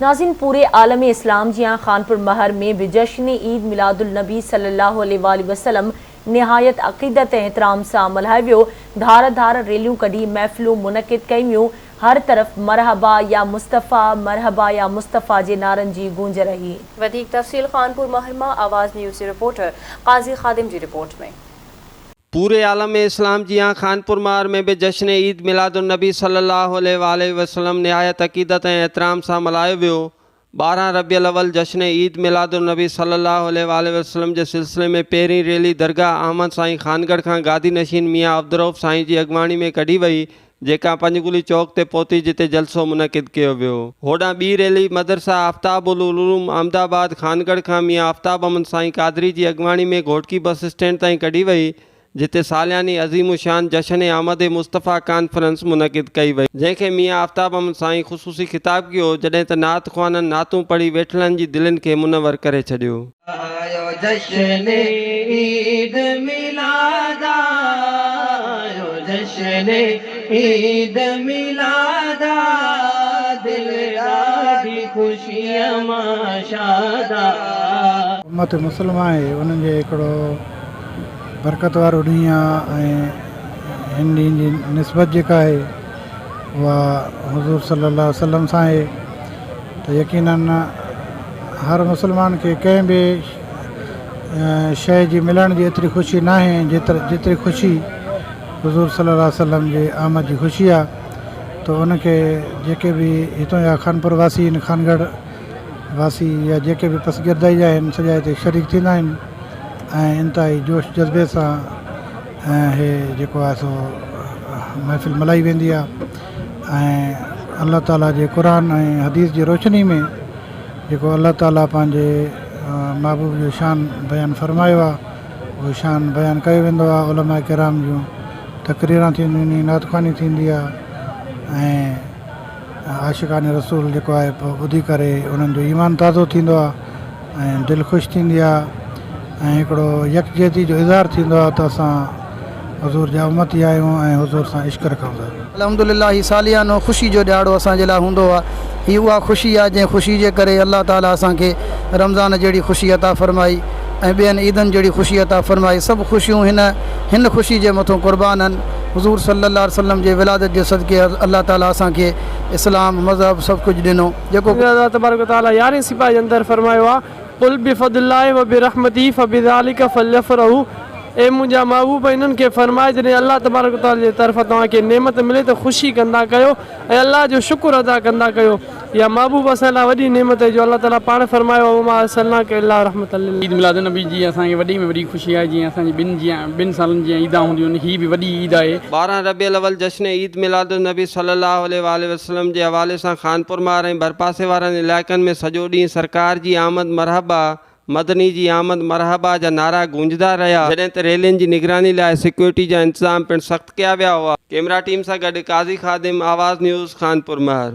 नाज़रीन, पूरे आलम इस्लाम जियां खानपुर महर में भी जश्न ईद मिलादुल नबी सल्लल्लाहु अलैहि वसल्लम निहायत अक़ीदत एहतराम सां मल्हायो वियो। धार धार रैलियूं कढी महफ़िलूं मुनक़िद कयूं वियूं। हर तरफ़ मरहबा या मुस्तफ़ा जे नारनि जी गूंज रही। वधीक तफ़सील खानपुर महर मां आवाज़ न्यूज़ रिपोर्टर क़ाज़ी ख़ादिम जी रिपोर्ट में। पूरे आलम इस्लाम जियां खानपुर महर में भी जश्न ईद मिलादुल नबी सल्लल्लाहु अलैहि वसल्लम निहायत अक़ीदत ऐं एहतराम सां मल्हायो वियो। 12 रबियुल अव्वल जश्न ईद मिलादुल नबी सल्लल्लाहु अलैहि वसल्लम जे सिलसिले में पहिरीं रैली दरगाह अहमद साईं खानगढ़ खां गादी नशीन मियाँ अब्दुरऊफ़ साईं जी अॻवाणी में कढी वई, जेका पंजगुली चौक ते पहुती, जिते जलसो मुनक़िद कयो वियो। होॾां ॿी रैली मदरसा आफ्ताबुल उलूम अहमदाबाद खानगढ़ खां मियाँ आफ्ताब अहमद साईं कादरी जी अॻवाणी में घोटकी बस स्टैंड ताईं कढी वई, जिते सालियानी अज़ीम शान जश्न आमद मुस्तफ़ा कॉन्फ्रेंस मुनक़िद कई वई, जंहिंखे मियाँ आफ्ताब अहमद साईं ख़ुसूसी ख़िताब कयो, जॾहिं त नात ख़्वाननि नातूं पढ़ी वेठलनि जी दिलनि खे मुनवर करे छॾियो। आयो जश्न ईद मिलाद, आयो जश्न ईद मिलाद, दिल ॾाढी ख़ुशीअ मां शादा। उम्मत मुस्लिमा आहे, उन्हनि जे हिकिड़ो बरकत वारो ॾींहुं आहे ऐं हिन ॾींहं जी निस्बत जेका आहे उहा हुज़ूर सल्लल्लाहु अलैहि वसल्लम सां आहे। त यकीनन हर मुस्लमान खे कंहिं बि शइ जी मिलण जी एतिरी ख़ुशी न आहे जेतिरी ख़ुशी हुज़ूर सल्लल्लाहु अलैहि वसल्लम जे आमद जी ख़ुशी आहे। त उनखे जेके बि हितां जा खानपुर वासी आहिनि, खानगढ़ वासी या जेके बि पसगिरदाई जा आहिनि, सॼा हिते शरीक थींदा आहिनि ऐं इंतिहाई जोश जज़्बे सां हे जेको आहे सो महफ़िल मल्हाई वेंदी आहे। ऐं अल्लाह ताला जे क़ुर ऐं हदीस जी रोशनी में जेको अल्लाह ताला पंहिंजे महबूब जो शान बयानु फ़रमायो आहे, उहो शान बयानु कयो वेंदो आहे। उलमा किराम जूं तक़रीरां थींदियूं आहिनि, नातख़्वानी थींदी आहे ऐं आशिक़ान रसूल जेको आहे पोइ ॿुधी करे उन्हनि जो ईमान ताज़ो थींदो आहे ऐं दिलि ख़ुशि थींदी आहे ऐं हिकिड़ो यकजहती जो इज़हार थींदो आहे त असां हुज़ूर जा उम्मती आहियूं ऐं हुज़ूर सां इश्क रखूं था। अल्हम्दुलिल्लाह ही सालियानो ख़ुशी जो ॾियारो असांजे लाइ हूंदो आहे। हीअ उहा ख़ुशी आहे जंहिं ख़ुशी जे करे अल्लाह ताला असांखे रमज़ान जहिड़ी ख़ुशी अता फ़रमाई ऐं ॿियनि ईदनि जहिड़ी ख़ुशी अता फ़रमाई। सभु ख़ुशियूं हिन ख़ुशी जे मथां क़ुर्बान आहिनि। हुज़ूर सल्लल्लाहु अलैहि वसल्लम जे विलादत जे सदके अल्लाह ताला असांखे इस्लाम मज़हब सभु कुझु ॾिनो, जेको अल्लाह तबारक व तआला 11 सिपाही जे अंदरि फ़रमायो आहे, कुल बिफ़ज़लिल्लाहि व बिरहमतिही फ़बिज़ालिका फ़ल्यफ़रहू। ए मुंहिंजा महबूब, इन्हनि खे फ़रमाए जॾहिं अल्लाह तबारक व तआला जे तरफ़ां तव्हांखे नेमत मिले त ख़ुशी कंदा कयो ऐं अल्लाह जो शुक्र अदा कंदा कयो। या महबूब असां लाइ वॾी नेमत है जो अल्लाह ताला पाण फ़रमायो वमा अर्सलनाका इल्ला रहमतल लिल। ईद मिलाद नबी जी असांखे वॾी में वॾी ख़ुशी आहे। जीअं असांजी ॿिनि सालनि जी ईदां हूंदियूं आहिनि, हीअ बि वॾी ईद आहे। 12 रबियुल अव्वल जश्न ईद मिलादुल नबी सल्लल्लाहु अलैहि वसल्लम जे हवाले सां खानपुर महर ऐं भरपासे वारनि इलाइक़नि में सॼो ॾींहुं सरकार जी आमद मरहबा, मदनी जी आमद मरहबा जा नारा गूंजदा रहिया, जॾहिं त रैलियुनि जी निगरानी लाइ सिक्योरिटी जा इंतज़ाम पिणु सख़्तु कया विया हुआ। कैमरा टीम सां गॾु क़ाज़ी ख़ादिम, आवाज़ न्यूज़, खानपुर महर।